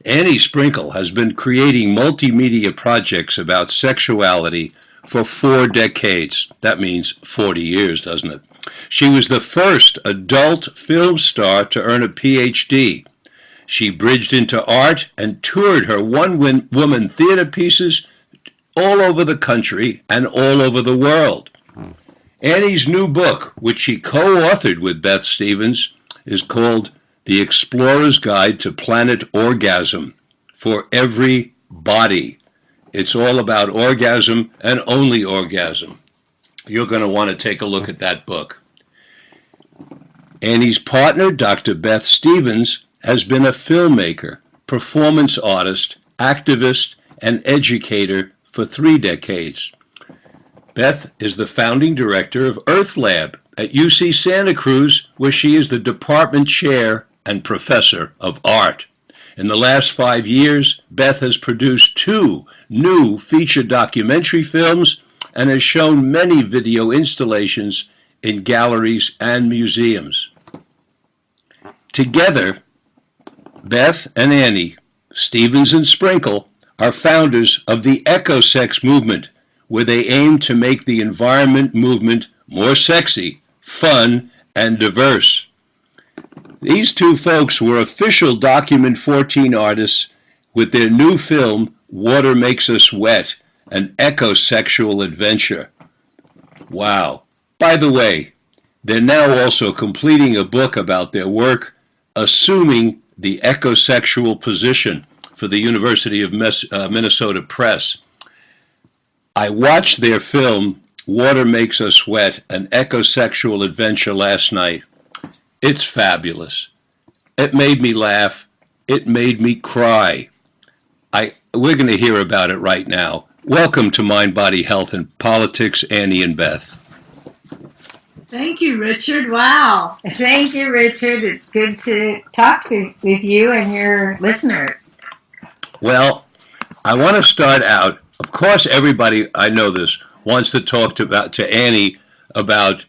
Annie Sprinkle has been creating multimedia projects about sexuality for 4 decades. That means 40 years, doesn't it? She was the first adult film star to earn a PhD. She bridged into art and toured her one-woman theater pieces all over the country and all over the world. Annie's new book, which she co-authored with Beth Stephens, is called The Explorer's Guide to Planet Orgasm for Every Body. It's all about orgasm and only orgasm. You're going to want to take a look at that book. Annie's partner, Dr. Beth Stephens, has been a filmmaker, performance artist, activist, and educator for 3 decades. Beth is the founding director of Earth Lab at UC Santa Cruz, where she is the department chair and professor of art. In the last 5 years, Beth has produced 2 new feature documentary films and has shown many video installations in galleries and museums. Together, Beth and Annie, Stephens and Sprinkle, are founders of the Ecosex movement, where they aim to make the environment movement more sexy, fun, and diverse. These 2 folks were official Document 14 artists with their new film, Water Makes Us Wet, an ecosexual adventure. Wow. By the way, they're now also completing a book about their work, Assuming the Ecosexual Position, for the University of Minnesota Press. I watched their film, Water Makes Us Wet, an ecosexual adventure last night. It's fabulous. It made me laugh. It made me cry. We're going to hear about it right now. Welcome to Mind, Body, Health, and Politics, Annie and Beth. Thank you, Richard. Wow. Thank you, Richard. It's good to talk with you and your listeners. Well, I want to start out. Of course, everybody, I know this, wants to talk to Annie about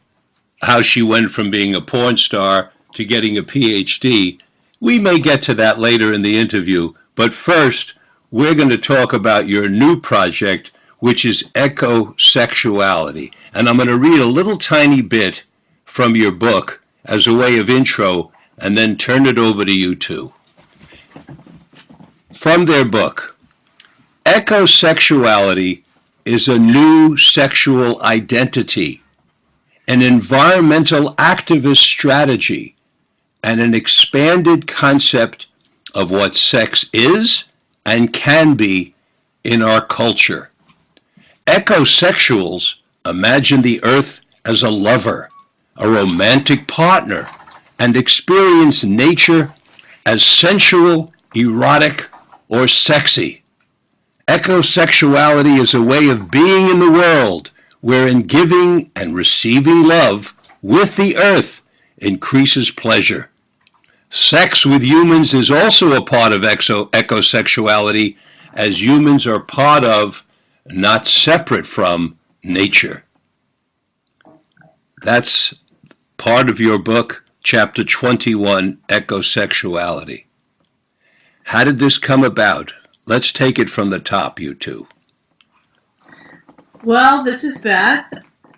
how she went from being a porn star to getting a PhD. We may get to that later in the interview, but first, we're going to talk about your new project, which is Ecosexuality. And I'm going to read a little tiny bit from your book as a way of intro, and then turn it over to you two. From their book, Ecosexuality is a new sexual identity, an environmental activist strategy, and an expanded concept of what sex is and can be in our culture. Ecosexuals imagine the earth as a lover, a romantic partner, and experience nature as sensual, erotic, or sexy. Ecosexuality is a way of being in the world wherein giving and receiving love with the earth increases pleasure. Sex with humans is also a part of ecosexuality, as humans are part of, not separate from, nature. That's part of your book, Chapter 21, Ecosexuality. How did this come about? Let's take it from the top, you two. Well, this is Beth.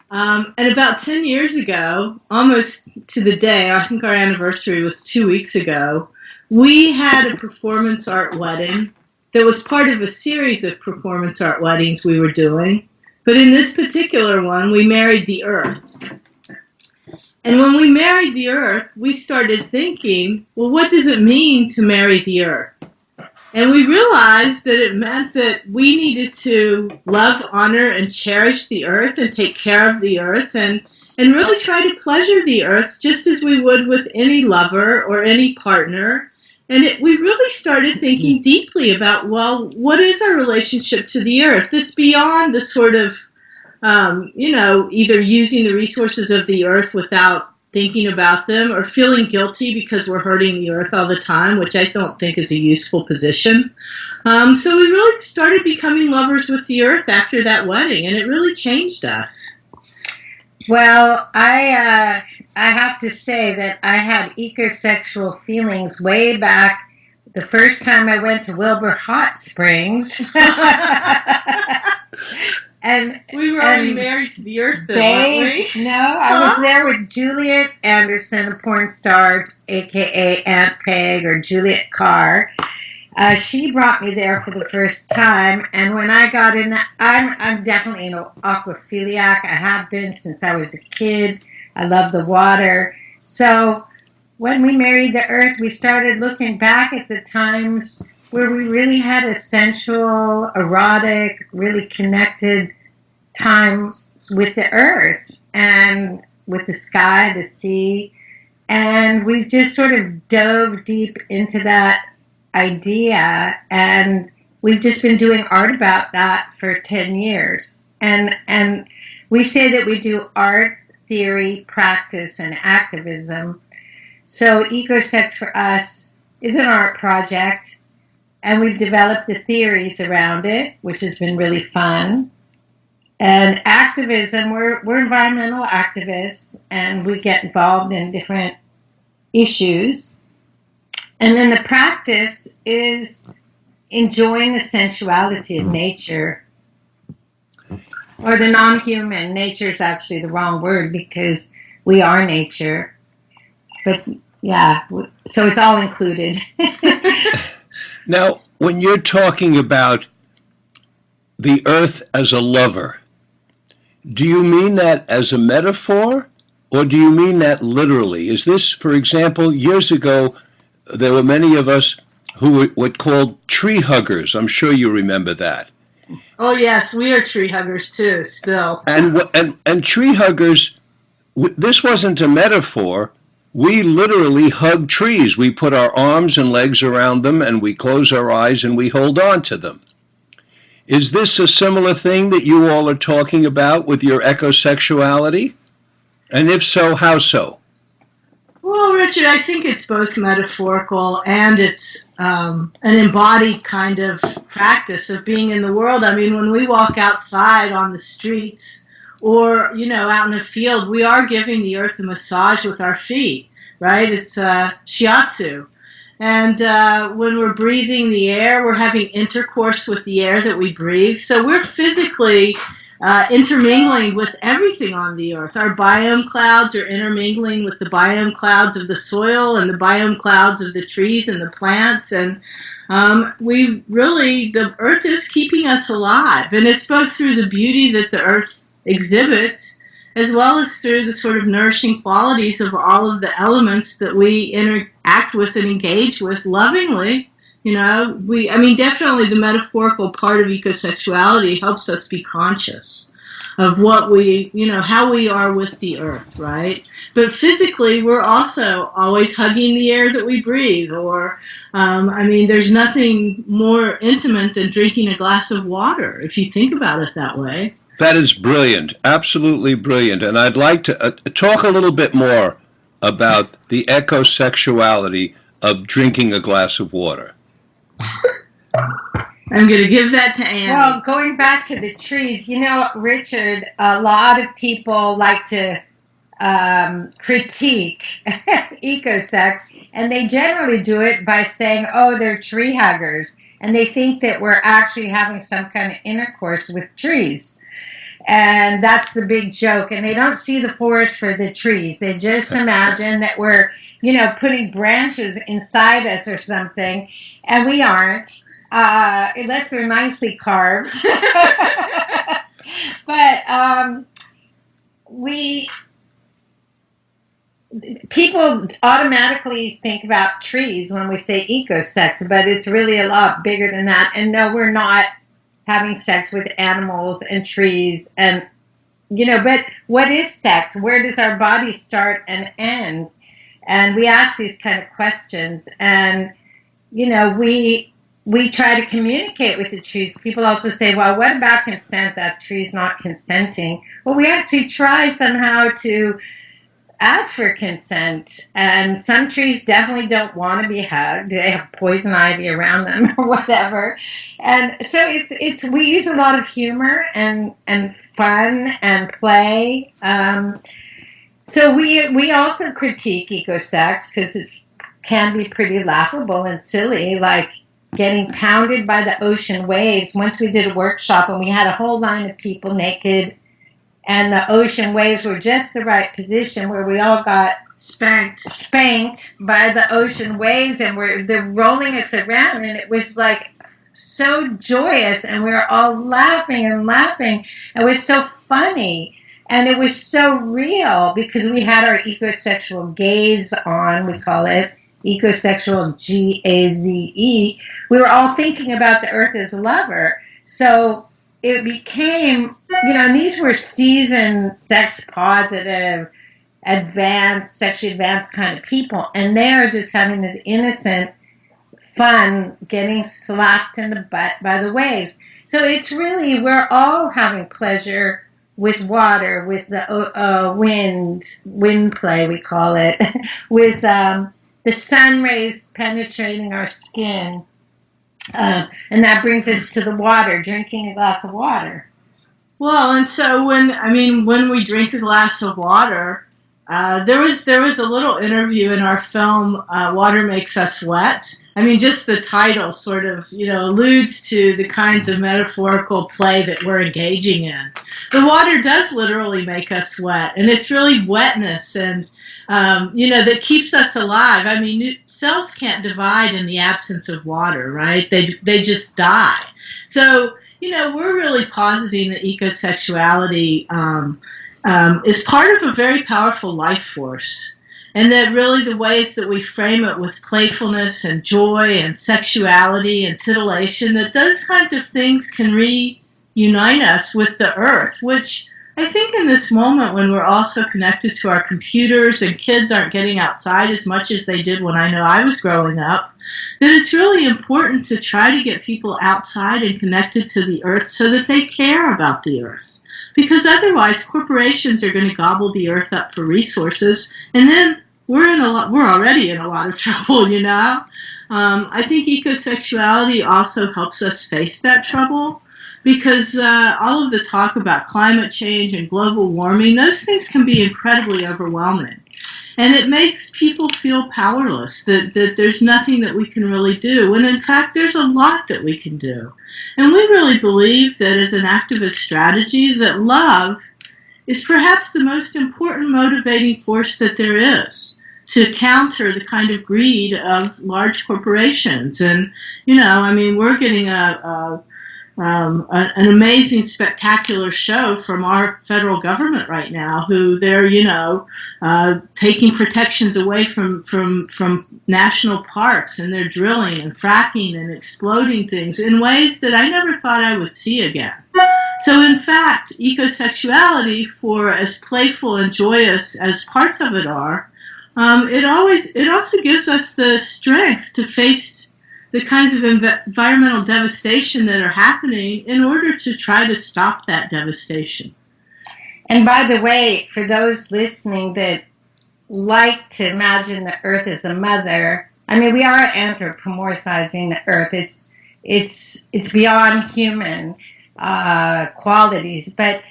And about 10 years ago, almost to the day, I think our anniversary was 2 weeks ago, we had a performance art wedding that was part of a series of performance art weddings we were doing. But in this particular one, we married the earth. And when we married the earth, we started thinking, well, what does it mean to marry the earth? And we realized that it meant that we needed to love, honor, and cherish the earth and take care of the earth and really try to pleasure the earth just as we would with any lover or any partner. And we really started thinking deeply about, well, what is our relationship to the earth? It's beyond the sort of, either using the resources of the earth without thinking about them or feeling guilty because we're hurting the earth all the time, which I don't think is a useful position. So we really started becoming lovers with the earth after that wedding, and it really changed us. Well, I have to say that I had ecosexual feelings way back the first time I went to Wilbur Hot Springs. And we were already married to the earth, though, weren't we? No, I was there with Juliet Anderson, a porn star, a.k.a. Aunt Peg or Juliet Carr. She brought me there for the first time, and when I got in, I'm definitely an aquaphiliac. I have been since I was a kid. I love the water. So when we married the earth, we started looking back at the times where we really had a sensual, erotic, really connected time with the earth and with the sky, the sea. And we just sort of dove deep into that idea, and we've just been doing art about that for 10 years. And we say that we do art, theory, practice, and activism. So Ecosex for us is an art project, and we've developed the theories around it, which has been really fun. And activism, we're environmental activists, and we get involved in different issues. And then the practice is enjoying the sensuality of nature, or the non-human. Nature is actually the wrong word because we are nature. But yeah, so it's all included. Now, when you're talking about the earth as a lover, do you mean that as a metaphor, or do you mean that literally? Is this, for example, years ago, there were many of us who were called tree huggers. I'm sure you remember that. Oh, yes, we are tree huggers, too, still. And tree huggers, this wasn't a metaphor. We literally hug trees. We put our arms and legs around them, and we close our eyes, and we hold on to them. Is this a similar thing that you all are talking about with your ecosexuality? And if so, how so? Well, Richard, I think it's both metaphorical and it's an embodied kind of practice of being in the world. I mean, when we walk outside on the streets or, out in a field, we are giving the earth a massage with our feet, right? It's shiatsu. And when we're breathing the air, we're having intercourse with the air that we breathe. So we're physically intermingling with everything on the earth. Our biome clouds are intermingling with the biome clouds of the soil and the biome clouds of the trees and the plants. And the earth is keeping us alive. And it's both through the beauty that the earth exhibits, as well as through the sort of nourishing qualities of all of the elements that we interact with and engage with lovingly. Definitely the metaphorical part of ecosexuality helps us be conscious of what how we are with the earth, right? But physically, we're also always hugging the air that we breathe, or, there's nothing more intimate than drinking a glass of water, if you think about it that way. That is brilliant, absolutely brilliant. And I'd like to talk a little bit more about the ecosexuality of drinking a glass of water. I'm going to give that to Annie. Well, going back to the trees, Richard, a lot of people like to critique ecosex, and they generally do it by saying, oh, they're tree huggers, and they think that we're actually having some kind of intercourse with trees. And that's the big joke. And they don't see the forest for the trees. They just imagine that we're, putting branches inside us or something. And we aren't, unless they're nicely carved. But people automatically think about trees when we say ecosex, but it's really a lot bigger than that. And no, we're not having sex with animals and trees and, but what is sex? Where does our body start and end? And we ask these kind of questions, and, we try to communicate with the trees. People also say, well, what about consent? That tree's not consenting. Well, we actually try somehow to ask for consent, and some trees definitely don't want to be hugged. They have poison ivy around them or whatever, and so it's we use a lot of humor and fun and play. So we also critique ecosex can be pretty laughable and silly, like getting pounded by the ocean waves. Once we did a workshop and we had a whole line of people naked, and the ocean waves were just the right position where we all got spanked by the ocean waves, and they're rolling us around, and it was like so joyous, and we were all laughing and laughing. It was so funny, and it was so real because we had our ecosexual gaze on, we call it ecosexual, GAZE. We were all thinking about the earth as a lover. So it became, and these were seasoned, sex positive, sexually advanced kind of people, and they are just having this innocent fun getting slapped in the butt by the waves. So it's really, we're all having pleasure with water, with the wind play, we call it, with the sun rays penetrating our skin. And that brings us to the water, drinking a glass of water. Well, and so when we drink a glass of water, there was a little interview in our film, Water Makes Us Wet. I mean, just the title sort of, alludes to the kinds of metaphorical play that we're engaging in. The water does literally make us sweat, and it's really wetness and, that keeps us alive. I mean, cells can't divide in the absence of water, right? They just die. So, we're really positing that ecosexuality is part of a very powerful life force. And that really the ways that we frame it with playfulness and joy and sexuality and titillation, that those kinds of things can reunite us with the earth, which I think in this moment when we're all so connected to our computers and kids aren't getting outside as much as they did when I know I was growing up, that it's really important to try to get people outside and connected to the earth so that they care about the earth. Because otherwise corporations are going to gobble the earth up for resources, and then we're already in a lot of trouble, I think ecosexuality also helps us face that trouble because all of the talk about climate change and global warming, those things can be incredibly overwhelming. And it makes people feel powerless, that there's nothing that we can really do, when in fact there's a lot that we can do. And we really believe that as an activist strategy, that love is perhaps the most important motivating force that there is to counter the kind of greed of large corporations. And, we're getting an amazing, spectacular show from our federal government right now, who they're, taking protections away from national parks, and they're drilling and fracking and exploding things in ways that I never thought I would see again. So in fact, ecosexuality, for as playful and joyous as parts of it are, it also gives us the strength to face the kinds of environmental devastation that are happening in order to try to stop that devastation. And by the way, for those listening that like to imagine the earth as a mother, we are anthropomorphizing the earth. It's beyond human qualities, but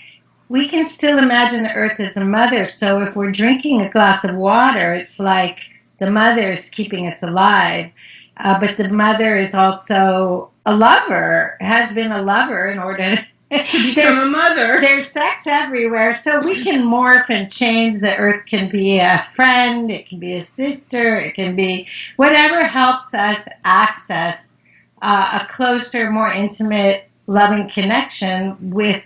we can still imagine the earth as a mother. So if we're drinking a glass of water, it's like the mother is keeping us alive. But the mother is also a lover, has been a lover in order to become a mother. There's sex everywhere, so we can morph and change. The earth can be a friend, it can be a sister, it can be whatever helps us access a closer, more intimate, loving connection with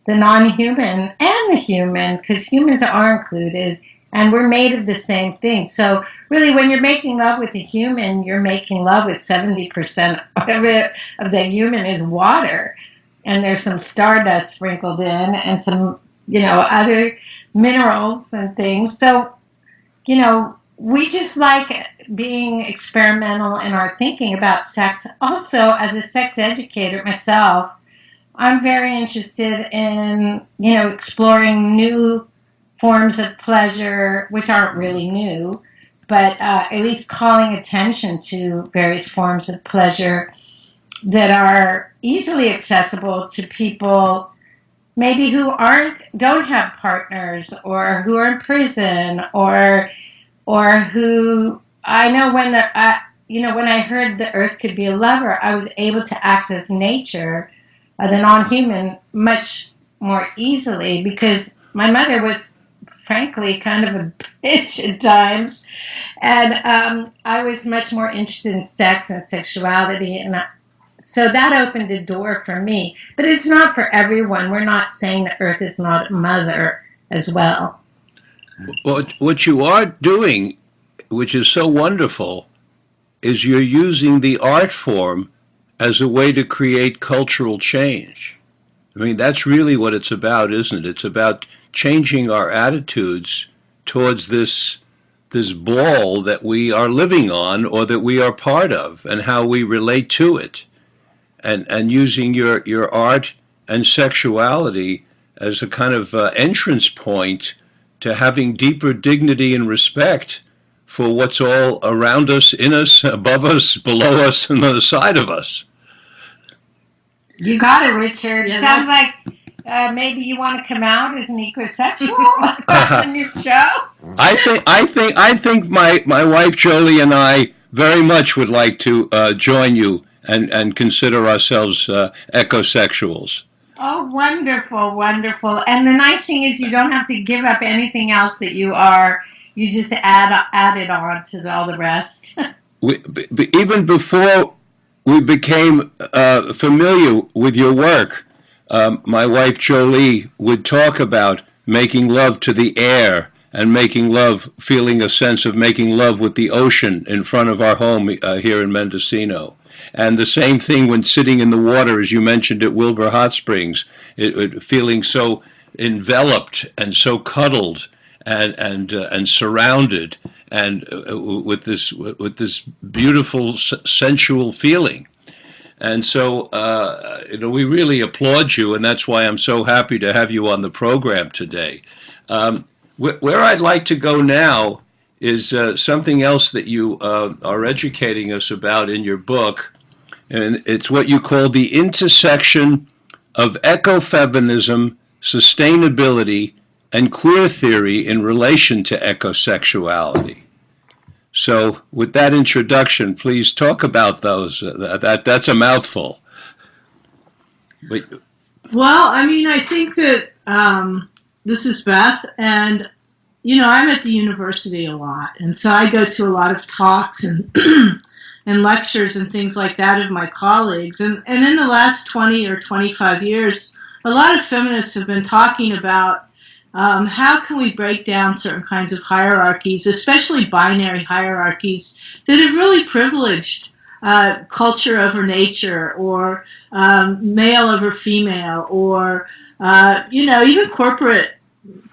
the non-human and the human, because humans are included. And we're made of the same thing. So really, when you're making love with a human, you're making love with 70% of the human is water. And there's some stardust sprinkled in and some, other minerals and things. So, we just like being experimental in our thinking about sex. Also, as a sex educator myself, I'm very interested in, exploring new forms of pleasure, which aren't really new, but at least calling attention to various forms of pleasure that are easily accessible to people maybe who don't have partners, or who are in prison, or who I know when I heard the earth could be a lover, I was able to access nature, the non-human, much more easily because my mother was frankly kind of a bitch at times, and I was much more interested in sex and sexuality, and so that opened a door for me. But it's not for everyone. We're not saying the earth is not a mother as well. What you are doing, which is so wonderful, is you're using the art form as a way to create cultural change. I mean, that's really what it's about, isn't it? It's about changing our attitudes towards this ball that we are living on or that we are part of and how we relate to it. And using your art and sexuality as a kind of entrance point to having deeper dignity and respect for what's all around us, in us, above us, below us, and on the side of us. You got it, Richard. Yeah, Sounds like maybe you want to come out as an ecosexual on your show. I think my wife Jolie and I very much would like to join you and consider ourselves ecosexuals. Oh, wonderful, wonderful. And the nice thing is you don't have to give up anything else that you are. You just add it on to all the rest. Even before we became familiar with your work, my wife Jolie would talk about making love to the air and making love, feeling a sense of making love with the ocean in front of our home here in Mendocino. And the same thing when sitting in the water, as you mentioned at Wilbur Hot Springs, feeling so enveloped and so cuddled and surrounded and with this beautiful sensual feeling. And so, we really applaud you, and that's why I'm so happy to have you on the program today. Where I'd like to go now is something else that you are educating us about in your book, and it's what you call the intersection of ecofeminism, sustainability, and queer theory in relation to ecosexuality. So, with that introduction, please talk about those. That's a mouthful. But, Well, I mean, I think that this is Beth, and I'm at the university a lot, and so I go to a lot of talks and and lectures and things like that of my colleagues. And in the last 20 or 25 years, a lot of feminists have been talking about how can we break down certain kinds of hierarchies, especially binary hierarchies that have really privileged culture over nature, or male over female, or even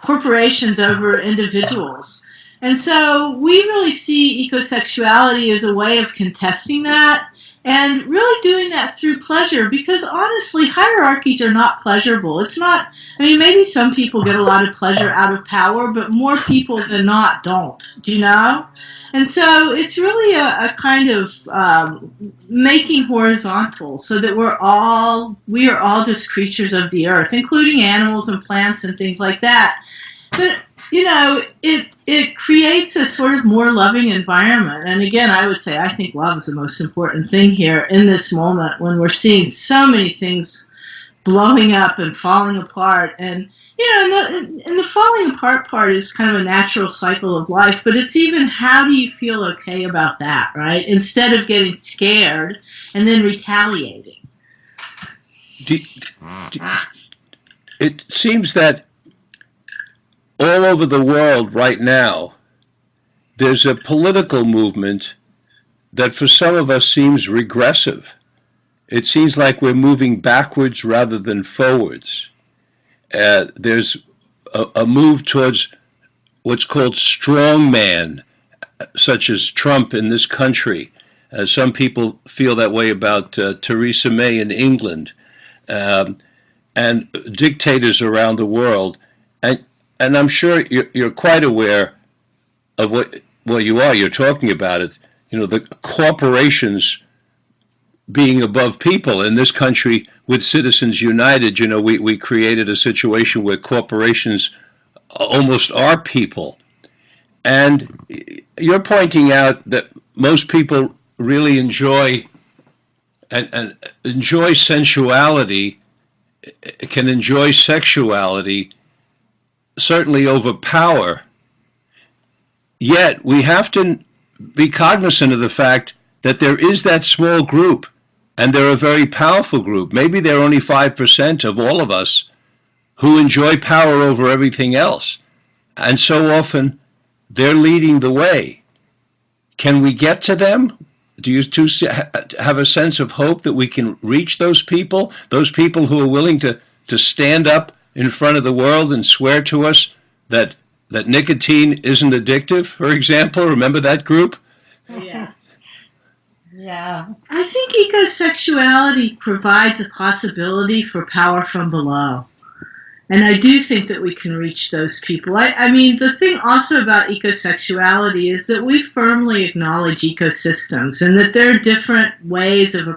corporations over individuals. And so we really see ecosexuality as a way of contesting that and really doing that through pleasure, because honestly, hierarchies are not pleasurable. It's not, I mean, maybe some people get a lot of pleasure out of power, but more people than not don't, do you know? And so it's really a kind of making horizontal so that we are all just creatures of the earth, including animals and plants and things like that. But it creates a sort of more loving environment. And again, I would say I think love is the most important thing here in this moment when we're seeing so many things blowing up and falling apart. And and the falling apart part is kind of a natural cycle of life, but it's even how do you feel okay about that, right? Instead of getting scared and then retaliating. It seems that all over the world right now, there's a political movement that for some of us seems regressive. It seems like we're moving backwards rather than forwards. There's a move towards what's called strongman, such as Trump in this country. Some people feel that way about Theresa May in England, and dictators around the world. And I'm sure you're quite aware of you're talking about it. The corporations being above people in this country with Citizens United. We created a situation where corporations almost are people. And you're pointing out that most people really enjoy and enjoy sensuality, can enjoy sexuality, certainly over power. Yet we have to be cognizant of the fact that there is that small group, and they're a very powerful group. Maybe they're only 5% of all of us who enjoy power over everything else. And so often they're leading the way. Can we get to them? Do you two have a sense of hope that we can reach those people who are willing to stand up in front of the world and swear to us that nicotine isn't addictive, for example? Remember that group? Yes. Yeah. I think ecosexuality provides a possibility for power from below. And I do think that we can reach those people. I mean, the thing also about ecosexuality is that we firmly acknowledge ecosystems and that there are different ways of,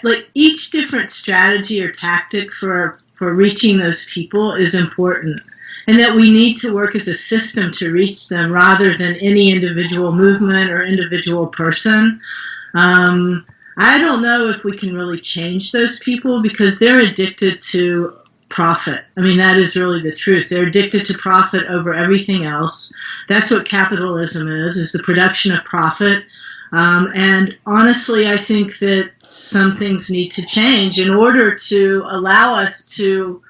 like each different strategy or tactic for reaching those people is important. And that we need to work as a system to reach them rather than any individual movement or individual person. I don't know if we can really change those people because they're addicted to profit. I mean, that is really the truth. They're addicted to profit over everything else. That's what capitalism is the production of profit. And honestly, I think that some things need to change in order to allow us to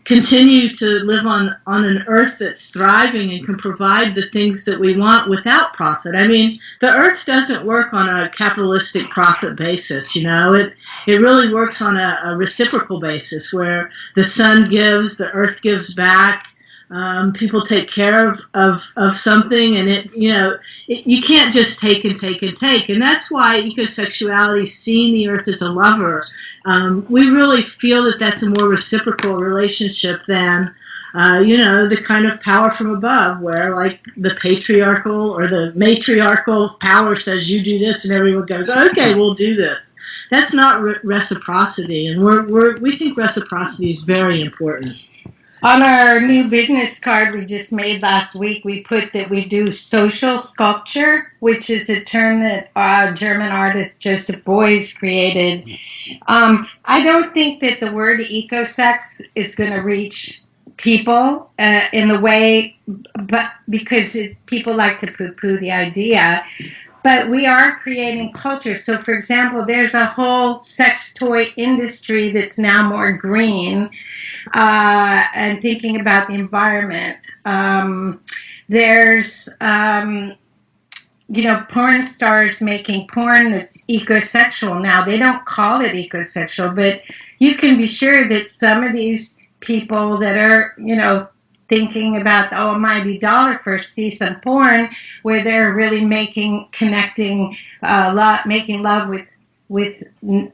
continue to live on an earth that's thriving and can provide the things that we want without profit. I mean, the earth doesn't work on a capitalistic profit basis, it really works on a reciprocal basis where the sun gives, the earth gives back, people take care of something, and you can't just take and take and take. And that's why ecosexuality, seeing the earth as a lover, we really feel that that's a more reciprocal relationship than, the kind of power from above where like the patriarchal or the matriarchal power says you do this and everyone goes, okay, we'll do this. That's not reciprocity. And we think reciprocity is very important. On our new business card we just made last week, we put that we do social sculpture, which is a term that German artist Joseph Beuys created. I don't think that the word ecosex is going to reach people in the way, but because people like to poo-poo the idea. But we are creating culture. So, for example, there's a whole sex toy industry that's now more green and thinking about the environment. There's, porn stars making porn that's ecosexual now. They don't call it ecosexual, but you can be sure that some of these people that are, thinking about the almighty dollar first see some porn where they're really making love with the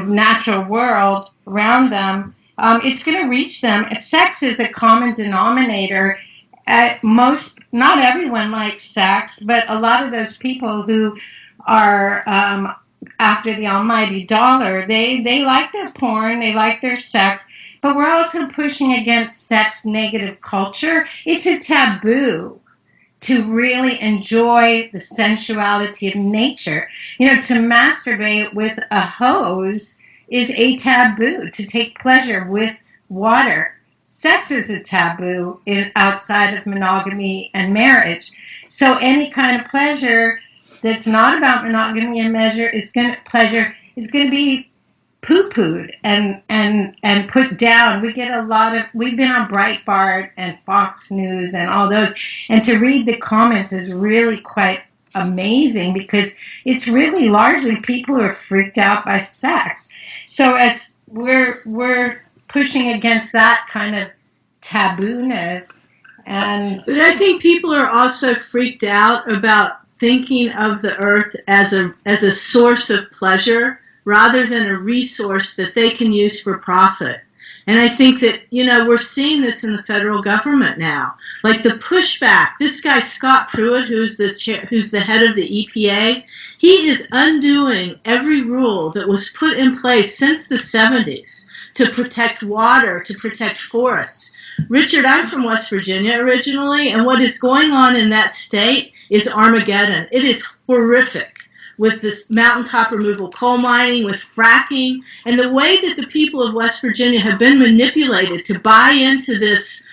natural world around them. It's going to reach them. Sex is a common denominator. Not everyone likes sex, but a lot of those people who are after the almighty dollar, they like their porn, they like their sex. But we're also pushing against sex negative culture. It's a taboo to really enjoy the sensuality of nature. To masturbate with a hose is a taboo. To take pleasure with water. Sex is a taboo outside of monogamy and marriage. So any kind of pleasure that's not about monogamy and pleasure is going to be poo-pooed and put down. We've been on Breitbart and Fox News and all those, and to read the comments is really quite amazing because it's really largely people who are freaked out by sex. So as we're pushing against that kind of tabooness, but I think people are also freaked out about thinking of the earth as a source of pleasure rather than a resource that they can use for profit. And I think that, we're seeing this in the federal government now. Like the pushback, this guy, Scott Pruitt, who's the head of the EPA, he is undoing every rule that was put in place since the 70s to protect water, to protect forests. Richard, I'm from West Virginia originally, and what is going on in that state is Armageddon. It is horrific, with this mountaintop removal, coal mining, with fracking, and the way that the people of West Virginia have been manipulated to buy into this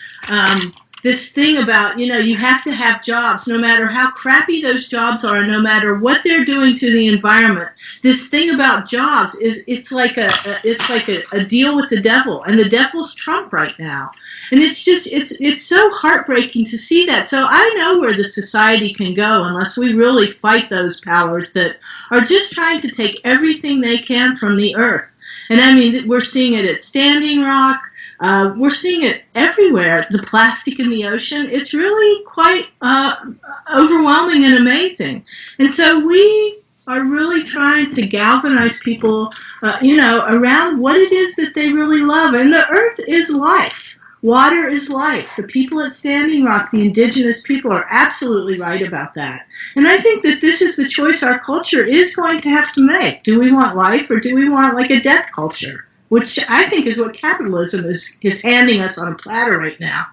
this thing about, you have to have jobs, no matter how crappy those jobs are, no matter what they're doing to the environment. This thing about jobs it's like a deal with the devil, and the devil's Trump right now. And it's so heartbreaking to see that. So I know where the society can go unless we really fight those powers that are just trying to take everything they can from the earth. And I mean, we're seeing it at Standing Rock. We're seeing it everywhere. The plastic in the ocean, it's really quite overwhelming and amazing. And so we are really trying to galvanize people, around what it is that they really love. And the earth is life. Water is life. The people at Standing Rock, the indigenous people, are absolutely right about that. And I think that this is the choice our culture is going to have to make. Do we want life, or do we want like a death culture? Which I think is what capitalism is handing us on a platter right now.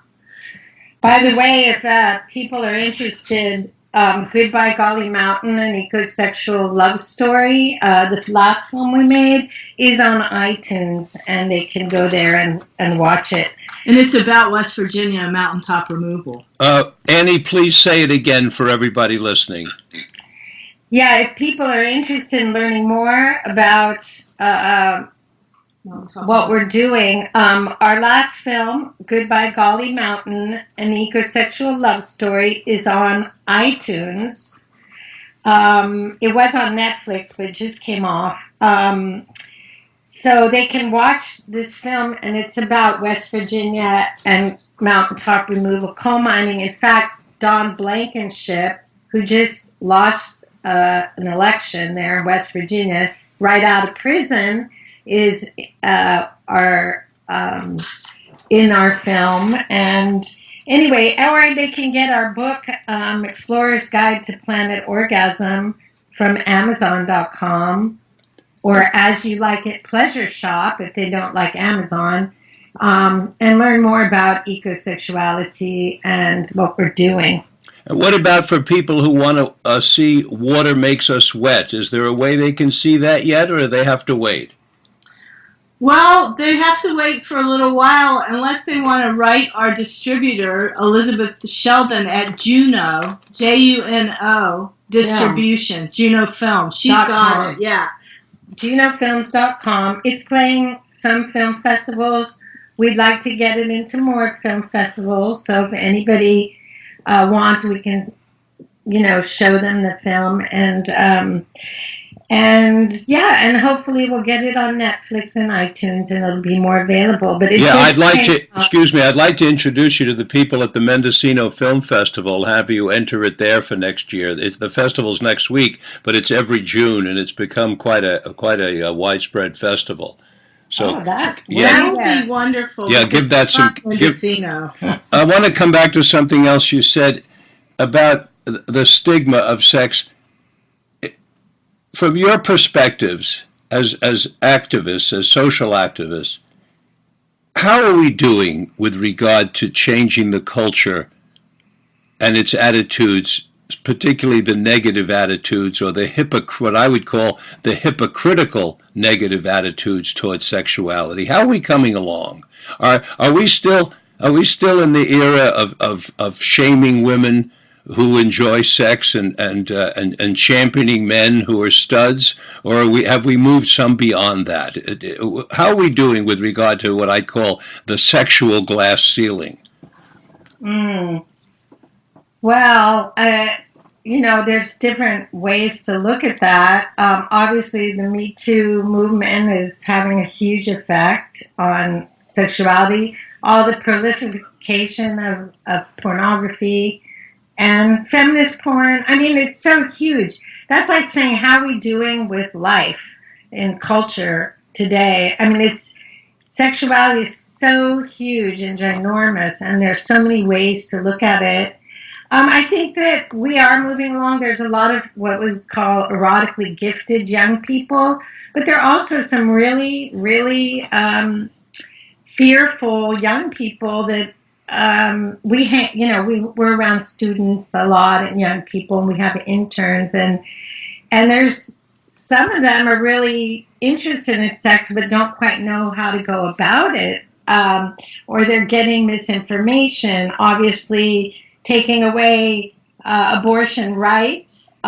By the way, if people are interested, Goodbye Golly Mountain, an ecosexual love story, the last film we made, is on iTunes, and they can go there and watch it. And it's about West Virginia mountaintop removal. Annie, please say it again for everybody listening. Yeah, if people are interested in learning more about what we're doing, our last film, Goodbye Golly Mountain, an ecosexual love story, is on iTunes. It was on Netflix, but it just came off. So they can watch this film, and it's about West Virginia and mountaintop removal, coal mining. In fact, Don Blankenship, who just lost an election there in West Virginia, right out of prison, is in our film. And anyway, or they can get our book, Explorer's Guide to Planet Orgasm, from Amazon.com, or As You Like It Pleasure Shop if they don't like Amazon, and learn more about ecosexuality and what we're doing. And what about for people who want to see Water Makes Us Wet? Is there a way they can see that yet, or do they have to wait? Well, they have to wait for a little while unless they want to write our distributor, Elizabeth Sheldon, at Juno, Juno Distribution, Juno Film. She's got it, yeah. JunoFilms.com. It's playing some film festivals. We'd like to get it into more film festivals. So if anybody wants, we can, show them the film, and hopefully we'll get it on Netflix and iTunes, and it'll be more available. But I'd like to introduce you to the people at the Mendocino Film Festival. Have you enter it there for next year? The festival's next week, but it's every June, and it's become quite a widespread festival. So that would be wonderful. Yeah, give that some. Mendocino. I want to come back to something else you said about the stigma of sex. From your perspectives as activists, as social activists, how are we doing with regard to changing the culture and its attitudes, particularly the negative attitudes, or what I would call the hypocritical negative attitudes towards sexuality? How are we coming along? Are we still in the era of shaming women who enjoy sex and championing men who are studs, or have we moved some beyond that? How are we doing with regard to what I call the sexual glass ceiling? Well, there's different ways to look at that. Obviously, the Me Too movement is having a huge effect on sexuality. All the proliferation of pornography and feminist porn. I mean, it's so huge. That's like saying, how are we doing with life in culture today? I mean, sexuality is so huge and ginormous, and there's so many ways to look at it. I think that we are moving along. There's a lot of what we call erotically gifted young people, but there are also some really, really fearful young people that we're around students a lot and young people, and we have interns, and there's some of them are really interested in sex but don't quite know how to go about it, or they're getting misinformation. Obviously, taking away abortion rights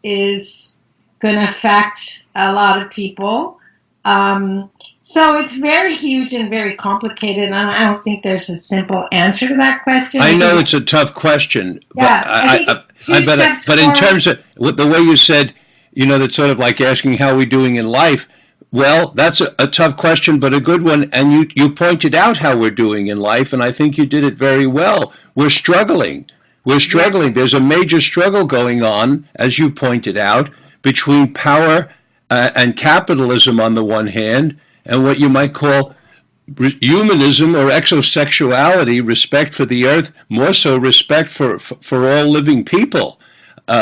is going to affect a lot of people. So it's very huge and very complicated, and I don't think there's a simple answer to that question. I know it's a tough question, Yeah, but in terms of the way you said, that's sort of like asking how we're doing in life. Well, that's a tough question, but a good one. And you pointed out how we're doing in life, and I think you did it very well. We're struggling. We're struggling. There's a major struggle going on, as you pointed out, between power and capitalism on the one hand, and what you might call humanism or exosexuality, respect for the earth, more so respect for all living people,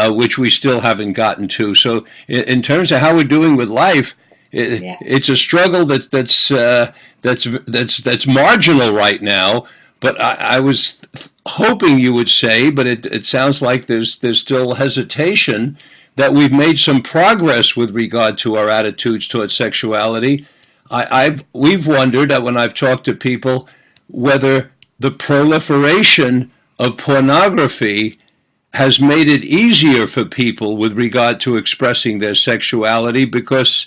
which we still haven't gotten to. So in terms of how we're doing with life, it's a struggle that's marginal right now. But I was hoping you would say, but it sounds like there's still hesitation, that we've made some progress with regard to our attitudes towards sexuality. We've wondered that when I've talked to people whether the proliferation of pornography has made it easier for people with regard to expressing their sexuality, because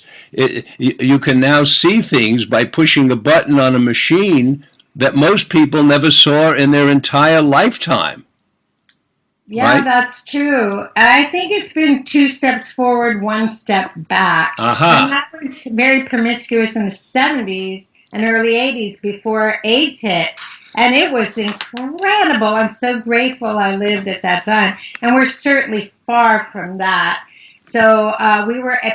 you can now see things by pushing a button on a machine that most people never saw in their entire lifetime. Yeah, right? That's true. I think it's been 2 steps forward, 1 step back. And I was very promiscuous in the 70s and early 80s before AIDS hit. And it was incredible. I'm so grateful I lived at that time. And we're certainly far from that. So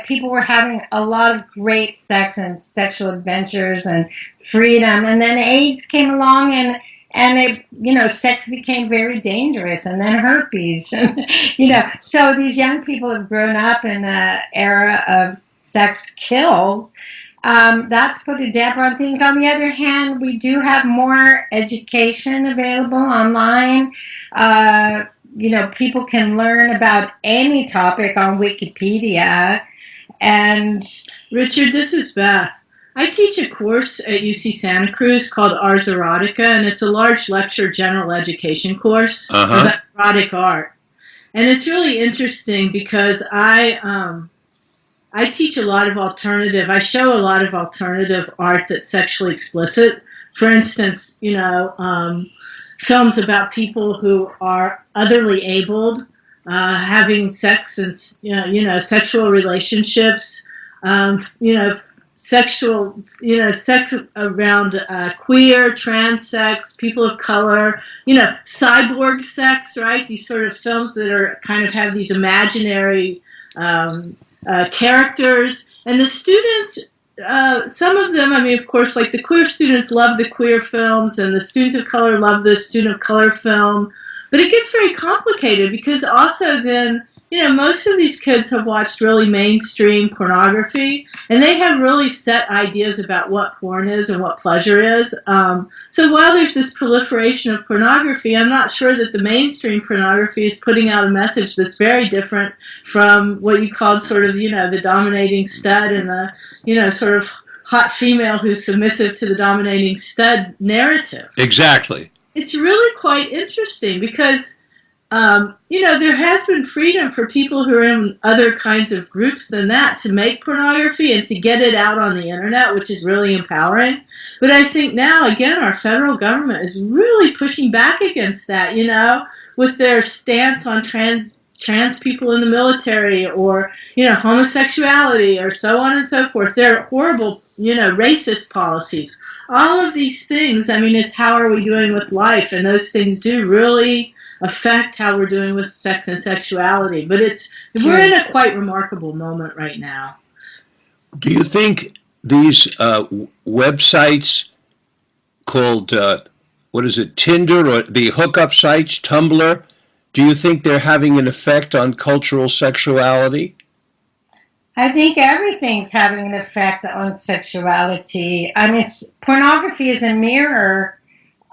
people were having a lot of great sex and sexual adventures and freedom. And then AIDS came along, and sex became very dangerous, and then herpes, so these young people have grown up in an era of sex kills. That's put a damper on things. On the other hand, we do have more education available online. People can learn about any topic on Wikipedia. And Richard, this is Beth. I teach a course at UC Santa Cruz called Ars Erotica, and it's a large lecture general education course about erotic art. And it's really interesting because I teach a lot of I show a lot of alternative art that's sexually explicit. For instance, films about people who are otherly abled, having sex and, sexual relationships, sex around queer, trans sex, people of color, cyborg sex, right? These sort of films that are kind of have these imaginary characters. And the students, some of them, of course, like the queer students love the queer films, and the students of color love the student of color film. But it gets very complicated because also then, most of these kids have watched really mainstream pornography, and they have really set ideas about what porn is and what pleasure is. So while there's this proliferation of pornography, I'm not sure that the mainstream pornography is putting out a message that's very different from what you called sort of, the dominating stud and the, sort of hot female who's submissive to the dominating stud narrative. Exactly. It's really quite interesting because there has been freedom for people who are in other kinds of groups than that to make pornography and to get it out on the internet, which is really empowering. But I think now, again, our federal government is really pushing back against that, with their stance on trans people in the military or, homosexuality or so on and so forth. They're horrible, racist policies. All of these things, it's how are we doing with life? And those things do really affect how we're doing with sex and sexuality. But we're in a quite remarkable moment right now. Do you think these websites called, Tinder, or the hookup sites, Tumblr, Do you think they're having an effect on cultural sexuality? I think everything's having an effect on sexuality. I mean, pornography is a mirror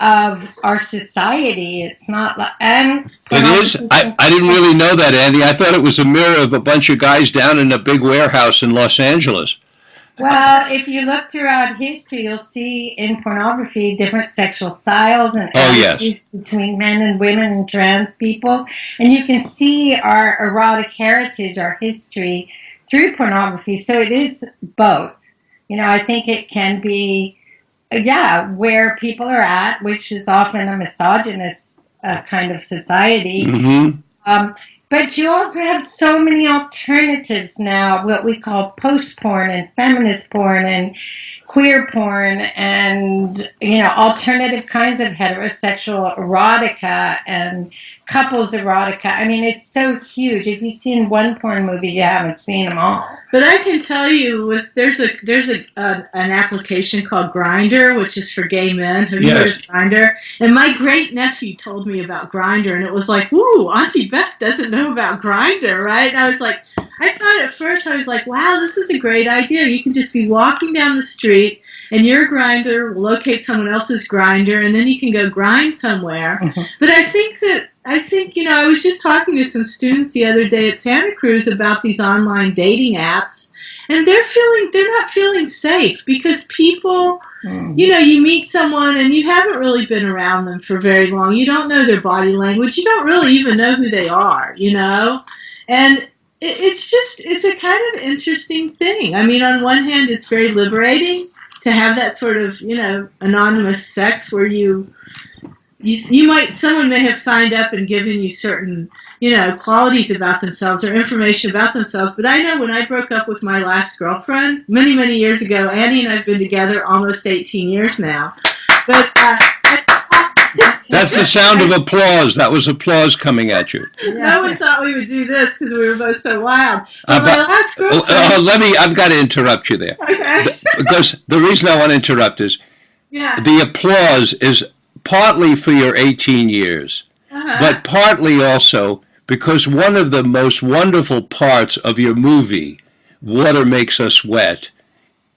of our society. It's not like, and It is? I didn't really know that, Andy. I thought it was a mirror of a bunch of guys down in a big warehouse in Los Angeles. well, if you look throughout history, you'll see in pornography different sexual styles and Oh, yes. attitudes between men and women and trans people. And you can see our erotic heritage, our history through pornography. So it is both. You know, I think it can be, yeah, where people are at, which is often a misogynist kind of society. Mm-hmm. But you also have so many alternatives now, what we call post-porn and feminist porn and queer porn and, you know, alternative kinds of heterosexual erotica and couples erotica. I mean, it's so huge. If you've seen one porn movie, you haven't seen them all. But I can tell you, there's an application called Grindr, which is for gay men. Have you heard of Grindr? And my great nephew told me about Grindr, and it was like, "Ooh, Auntie Beth doesn't know about Grindr, right?" And I was like, I thought at first, I was like, "Wow, this is a great idea. You can just be walking down the street, and your Grindr will locate someone else's Grindr, and then you can go grind somewhere." Mm-hmm. But I think, you know, I was just talking to some students the other day at Santa Cruz about these online dating apps, and they're not feeling safe because people, you know, you meet someone and you haven't really been around them for very long. You don't know their body language. You don't really even know who they are, you know, and it's a kind of interesting thing. I mean, on one hand, it's very liberating to have that sort of, you know, anonymous sex where someone may have signed up and given you certain, you know, qualities about themselves or information about themselves. But I know when I broke up with my last girlfriend many, many years ago, Annie and I've been together almost 18 years now. But that's the sound of applause. That was applause coming at you. No one thought we would do this because we were both so wild. But my last girlfriend... I've got to interrupt you there. Okay. Because the reason I want to interrupt is the applause is partly for your 18 years, but partly also because one of the most wonderful parts of your movie, Water Makes Us Wet,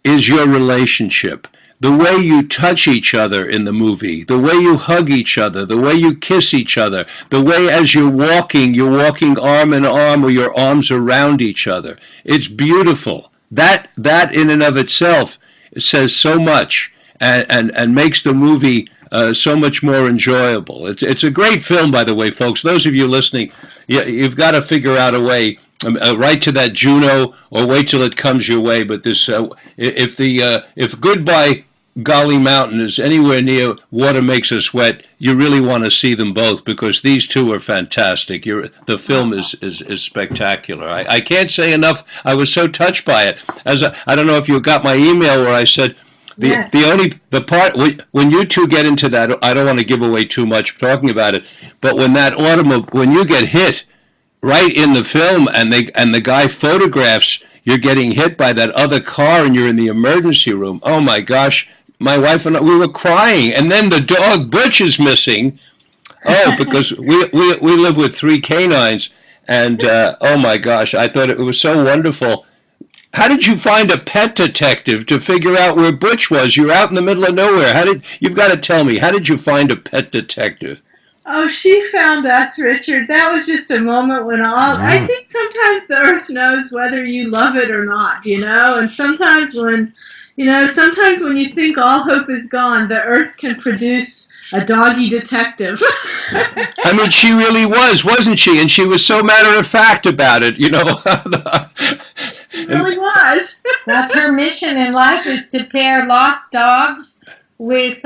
is your relationship. The way you touch each other in the movie, the way you hug each other, the way you kiss each other, the way as you're walking arm in arm or your arms around each other. It's beautiful. That in and of itself says so much and makes the movie so much more enjoyable. It's a great film, by the way, folks. Those of you listening, you've got to figure out a way. Write to that Juno, or wait till it comes your way. But this, if Goodbye Golly Mountain is anywhere near Water Makes Us Wet, you really want to see them both because these two are fantastic. The film is spectacular. I can't say enough. I was so touched by it. I don't know if you got my email where I said. The part when you two get into that, I don't want to give away too much talking about it, but when you get hit right in the film and the guy photographs you're getting hit by that other car and you're in the emergency room. Oh my gosh, my wife and I, we were crying, and then the dog Butch is missing. Oh, because we live with 3 canines, and oh my gosh, I thought it was so wonderful. How did you find a pet detective to figure out where Butch was? You're out in the middle of nowhere. You've got to tell me, how did you find a pet detective? Oh, she found us, Richard. That was just a moment when I think sometimes the earth knows whether you love it or not, you know? And sometimes when you think all hope is gone, the earth can produce a doggy detective. I mean, she really was, wasn't she? And she was so matter of fact about it, you know? She really was. That's her mission in life, is to pair lost dogs with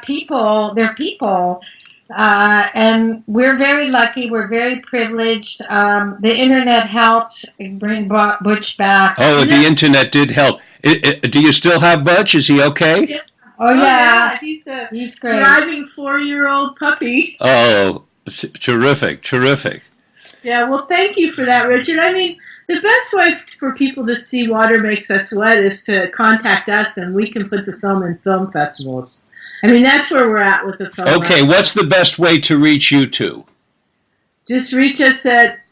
people. And we're very lucky. We're very privileged. The internet helped bring Butch back. Oh, the internet did help. Do you still have Butch? Is he okay? Yeah. Oh, yeah. He's great. Thriving 4-year-old puppy. Oh, terrific. Yeah, well, thank you for that, Richard. I mean, the best way for people to see Water Makes Us Wet is to contact us, and we can put the film in film festivals. I mean, that's where we're at with the film. Okay, what's the best way to reach you two? Just reach us at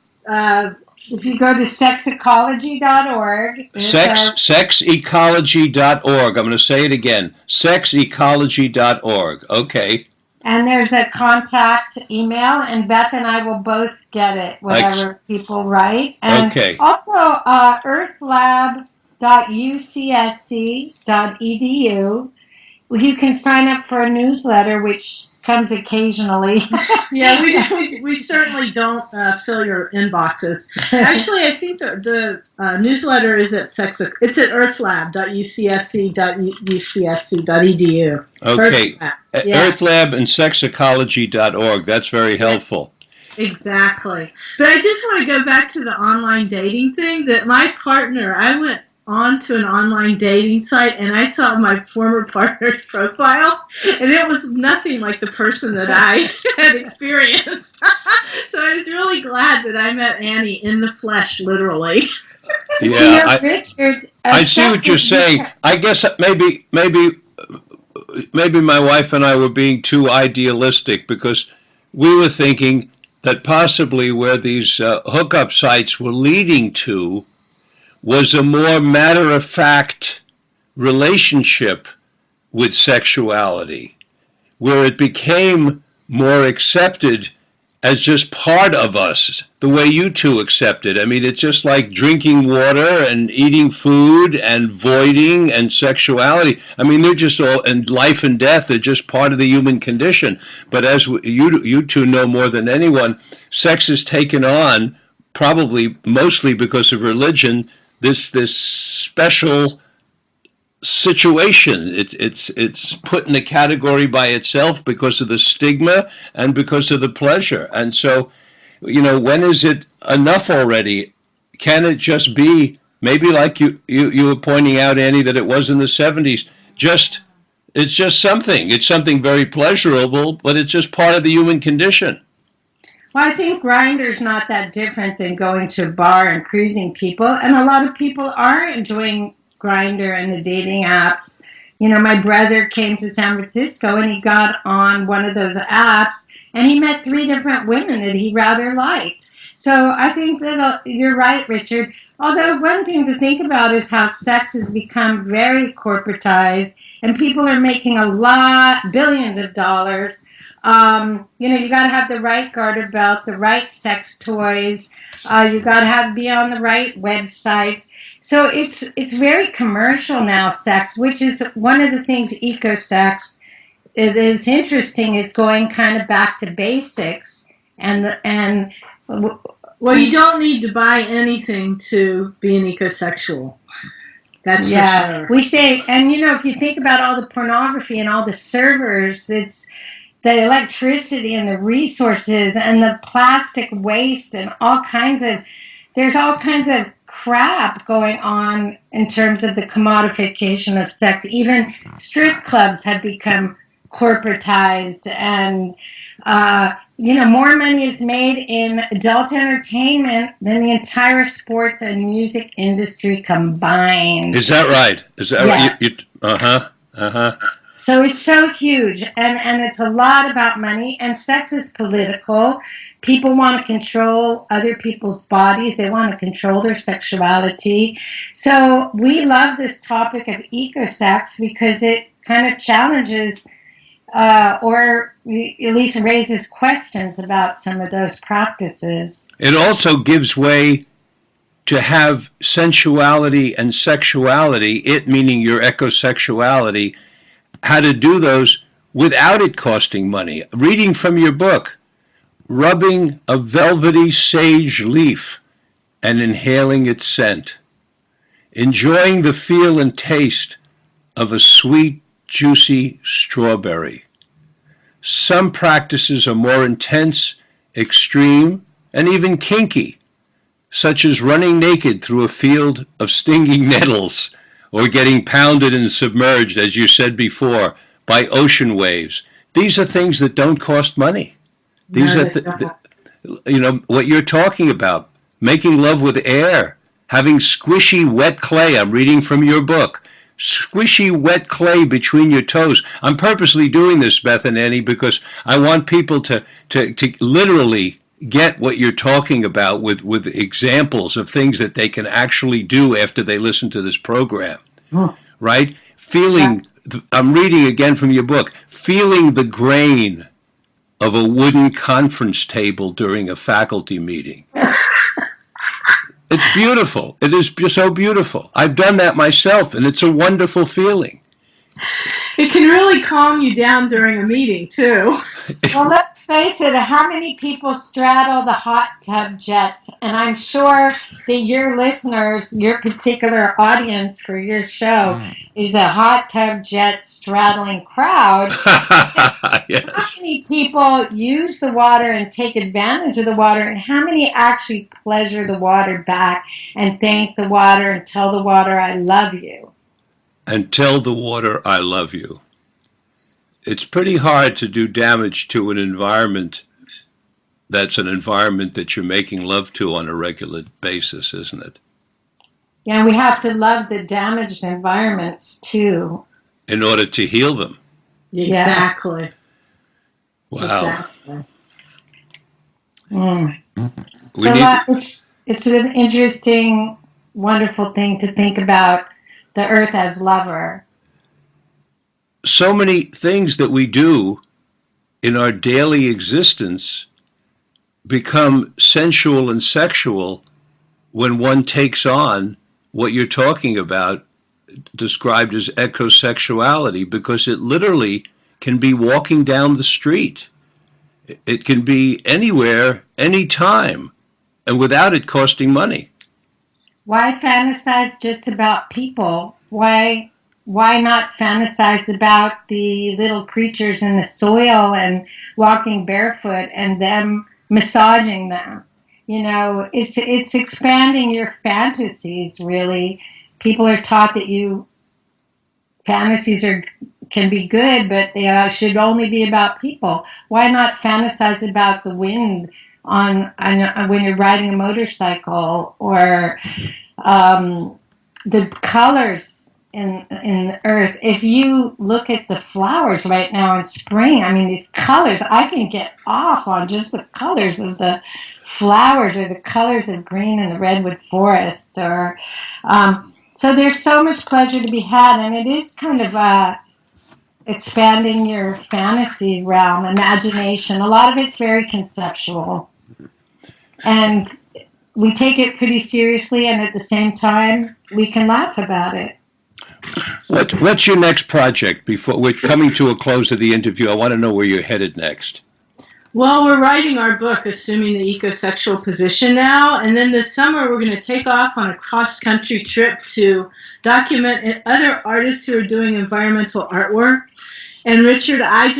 if you go to sexecology.org. Sexecology.org. I'm going to say it again. Sexecology.org. Okay. And there's a contact email, and Beth and I will both get it, whatever people write. And okay. Also, earthlab.ucsc.edu. You can sign up for a newsletter, which comes occasionally. Yeah, we certainly don't fill your inboxes. Actually, I think the newsletter is at it's at earthlab.ucsc.edu. Okay. Earthlab and sexecology.org. That's very helpful. Exactly. But I just want to go back to the online dating thing. That my partner, I went onto an online dating site and I saw my former partner's profile, and it was nothing like the person that I had experienced. So I was really glad that I met Annie in the flesh, literally. Yeah, Richard, I see what you're saying. I guess maybe my wife and I were being too idealistic, because we were thinking that possibly where these hookup sites were leading to was a more matter-of-fact relationship with sexuality, where it became more accepted as just part of us, the way you two accept it. I mean, it's just like drinking water and eating food and voiding and sexuality. I mean, they're just all, and life and death are just part of the human condition. But as you two know more than anyone, sex has taken on, probably mostly because of religion, this special situation. It's put in a category by itself because of the stigma and because of the pleasure. And so, when is it enough already? Can it just be, maybe like you were pointing out, Annie, that it was in the 70s? It's just something. It's something very pleasurable, but it's just part of the human condition. Well, I think Grindr's not that different than going to a bar and cruising people. And a lot of people are enjoying Grindr and the dating apps. My brother came to San Francisco and he got on one of those apps and he met 3 different women that he rather liked. So I think that you're right, Richard. Although one thing to think about is how sex has become very corporatized and people are making billions of dollars. You got to have the right garter belt, the right sex toys. You got to be on the right websites. So it's very commercial now, sex, which is one of the things Ecosex is interesting, is going kind of back to basics. Well, you don't need to buy anything to be an ecosexual. That's for sure. We say, and if you think about all the pornography and all the servers, it's the electricity and the resources and the plastic waste and there's all kinds of crap going on in terms of the commodification of sex. Even strip clubs have become corporatized, and more money is made in adult entertainment than the entire sports and music industry combined. Is that right? Is that right? So it's so huge, and it's a lot about money, and sex is political. People want to control other people's bodies. They want to control their sexuality. So we love this topic of ecosex because it kind of challenges or at least raises questions about some of those practices. It also gives way to have sensuality and sexuality, it meaning your ecosexuality, how to do those without it costing money. Reading from your book, rubbing a velvety sage leaf and inhaling its scent, enjoying the feel and taste of a sweet, juicy strawberry. Some practices are more intense, extreme, and even kinky, such as running naked through a field of stinging nettles, or getting pounded and submerged, as you said before, by ocean waves. These are things that don't cost money. These are, what you're talking about, making love with air, having squishy, wet clay. I'm reading from your book. Squishy, wet clay between your toes. I'm purposely doing this, Beth and Annie, because I want people to literally get what you're talking about with examples of things that they can actually do after they listen to this program, right? Feeling, I'm reading again from your book, feeling the grain of a wooden conference table during a faculty meeting. It's beautiful. It is so beautiful. I've done that myself, and it's a wonderful feeling. It can really calm you down during a meeting, too. Well, let's face it, how many people straddle the hot tub jets? And I'm sure that your listeners, your particular audience for your show is a hot tub jet straddling crowd. Yes. How many people use the water and take advantage of the water, and how many actually pleasure the water back and thank the water and tell the water, I love you? And tell the water, I love you. It's pretty hard to do damage to an environment that's an environment that you're making love to on a regular basis, isn't it? Yeah, we have to love the damaged environments too. In order to heal them. Exactly. Wow. Exactly. It's an interesting, wonderful thing to think about the earth as lover. So many things that we do in our daily existence become sensual and sexual when one takes on what you're talking about, described as ecosexuality, because it literally can be walking down the street. It can be anywhere, anytime, and without it costing money. Why fantasize just about people? Why not fantasize about the little creatures in the soil and walking barefoot and them massaging them? You know, it's expanding your fantasies, really. People are taught that fantasies can be good, but they should only be about people. Why not fantasize about the wind when you're riding a motorcycle, or the colors in the earth? If you look at the flowers right now in spring, I mean, these colors, I can get off on just the colors of the flowers, or the colors of green in the redwood forest, or so there's so much pleasure to be had, and it is kind of expanding your fantasy realm, imagination. A lot of it's very conceptual, and we take it pretty seriously, and at the same time, we can laugh about it. What's your next project? Before we're coming to a close of the interview, I want to know where you're headed next. Well, we're writing our book, Assuming the Ecosexual Position now, and then this summer we're going to take off on a cross-country trip to document other artists who are doing environmental artwork. And Richard, I'm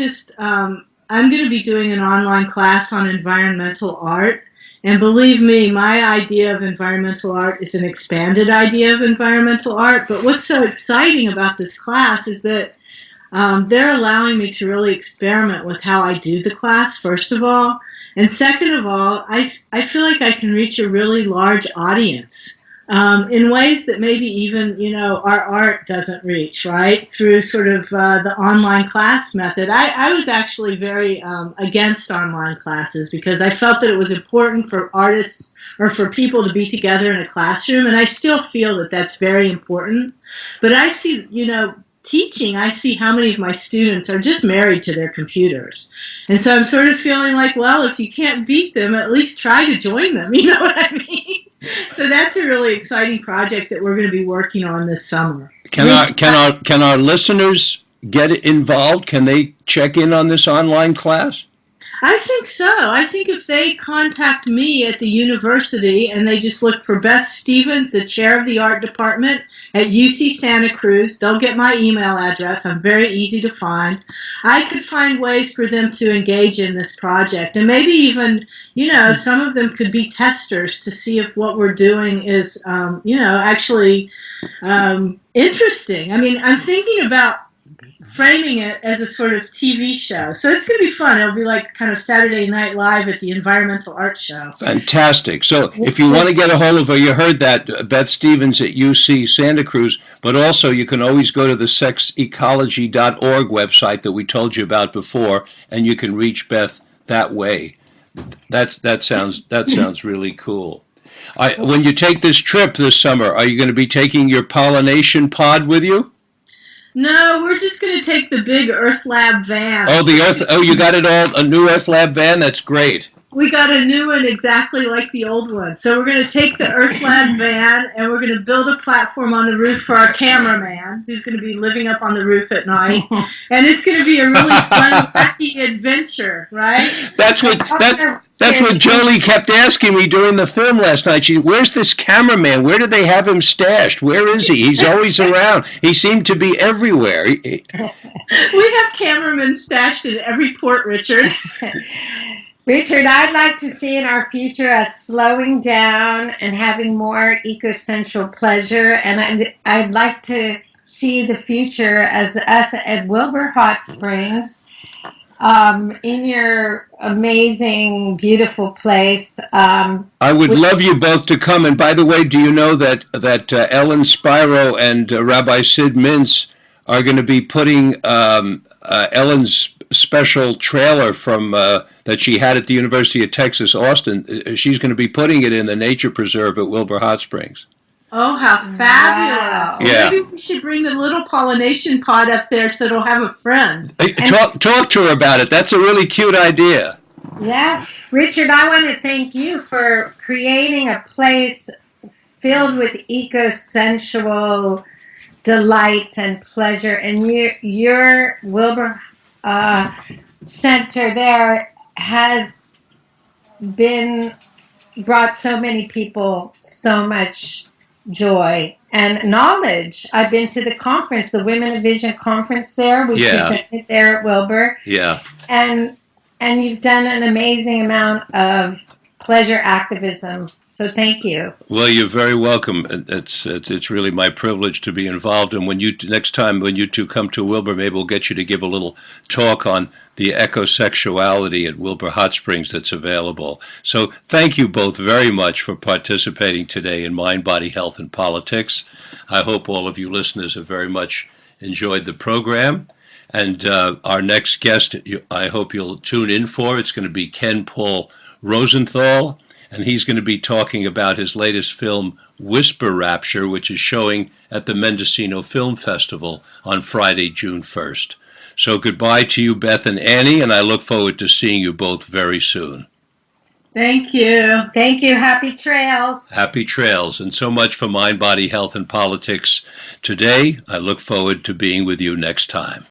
going to be doing an online class on environmental art. And believe me, my idea of environmental art is an expanded idea of environmental art. But what's so exciting about this class is that they're allowing me to really experiment with how I do the class, first of all. And second of all, I feel like I can reach a really large audience in ways that maybe even, our art doesn't reach, right? Through sort of the online class method. I was actually very against online classes because I felt that it was important for artists or for people to be together in a classroom. And I still feel that that's very important. But I see, teaching, I see how many of my students are just married to their computers. And so I'm sort of feeling like, well, if you can't beat them, at least try to join them. You know what I mean? So that's a really exciting project that we're going to be working on this summer. Can our listeners get involved? Can they check in on this online class? I think so. I think if they contact me at the university and they just look for Beth Stephens, the chair of the art department at UC Santa Cruz, they'll get my email address. I'm very easy to find. I could find ways for them to engage in this project. And maybe even, some of them could be testers to see if what we're doing is, actually interesting. I mean, I'm thinking about framing it as a sort of TV show. So it's going to be fun. It'll be like kind of Saturday Night Live at the Environmental Art Show. Fantastic. So if you want to get a hold of her, you heard that, Beth Stephens at UC Santa Cruz, but also you can always go to the sexecology.org website that we told you about before, and you can reach Beth that way. that sounds really cool. When you take this trip this summer, are you going to be taking your pollination pod with you? No, we're just going to take the big Earth Lab van. Oh, the Earth. Oh, you got it all. A new Earth Lab van. That's great. We got a new one exactly like the old one. So we're going to take the Earth Lab van and we're going to build a platform on the roof for our cameraman, who's going to be living up on the roof at night. And it's going to be a really fun, wacky adventure, right? That's what Jolie kept asking me during the film last night. Where's this cameraman? Where do they have him stashed? Where is he? He's always around. He seemed to be everywhere. We have cameramen stashed in every port, Richard. Richard, I'd like to see in our future us slowing down and having more eco-sensual pleasure, and I'd like to see the future as us at Wilbur Hot Springs, in your amazing, beautiful place. I would love you both to come. And by the way, do you know that Ellen Spiro and Rabbi Sid Mintz are going to be putting Ellen's special trailer from that she had at the University of Texas, Austin. She's going to be putting it in the nature preserve at Wilbur Hot Springs. Oh, how fabulous. Wow. Yeah. Maybe we should bring the little pollination pod up there so it'll have a friend. Talk to her about it. That's a really cute idea. Yeah. Richard, I want to thank you for creating a place filled with eco-sensual delights and pleasure. And your Wilbur Center there has brought so many people so much joy and knowledge. I've been to the conference, the Women of Vision conference there. We presented there at Wilbur. Yeah. And you've done an amazing amount of pleasure activism. So thank you. Well, you're very welcome. It's really my privilege to be involved. And next time when you two come to Wilbur, maybe we'll get you to give a little talk on the Ecosexuality at Wilbur Hot Springs that's available. So thank you both very much for participating today in Mind, Body, Health, and Politics. I hope all of you listeners have very much enjoyed the program. And our next guest, I hope you'll tune in for. It's going to be Ken Paul Rosenthal. And he's going to be talking about his latest film, Whisper Rapture, which is showing at the Mendocino Film Festival on Friday, June 1st. So goodbye to you, Beth and Annie, and I look forward to seeing you both very soon. Thank you. Thank you. Happy trails. Happy trails. And so much for Mind, Body, Health, and Politics today. I look forward to being with you next time.